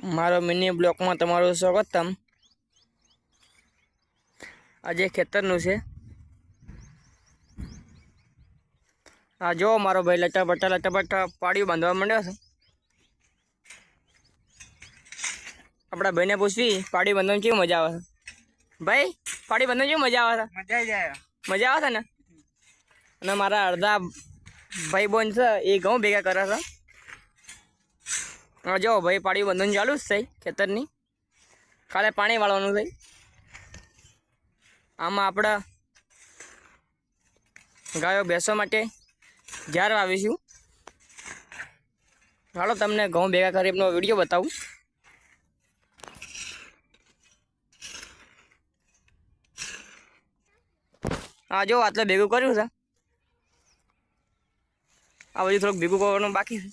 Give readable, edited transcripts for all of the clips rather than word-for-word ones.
मारो mini block में तमारू स्वागतम। आज खेतरनु छे। आ जो मारो भाई लटा पाड़ी बांधवा मंड्यो छे। अपना भाई ने पूछवी पाड़ी बांधवानी केवी मजा आवे छे। भाई पाड़ी बांधवानी केवी मजा आवे छे? मजा जाए। मजा आवे छे ने। अने मारा अर्धा भाई बोन छे ए घऊं भेगा करे छे। जो भाई पाड़ी बांधवानी चालू ज छे खेतरनी। काले पाणी वाळवानुं छे। आमां आपणे गायो भैंसो माटे झार वावीशुं। हालो तमने घऊं भेगा करीनो विडियो बतावुं। आ जो आटले भेगुं कर्युं छे। आ बधुं थोडुंक भेगुं करवानुं बाकी छे।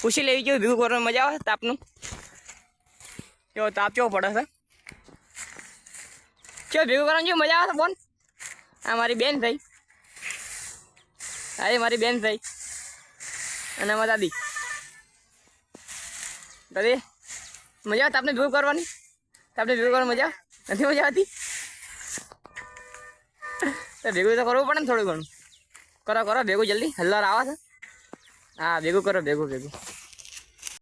पूछी लेवी केवुं भेगुं करवानुं मजा आवे तापनुं। केवो ताप केवो पड़े छे। केवो भेगुं करवानुं केवुं मजा आवे छे बोन। आ मारी बेन थई। आ मारी बेन थई अने मारी दादी। दादी मजा आवे तापने भेगुं करवानी। तापने भेगुं करवानुं मजा आवे नथी मजा आवती। तो भेगुं तो करवुं पड़े ने थोडुं घणुं। करो करो भेगुं जल्दी हल्लार आवे छे। हाँ भेगुं करो भेगुं भेगुं।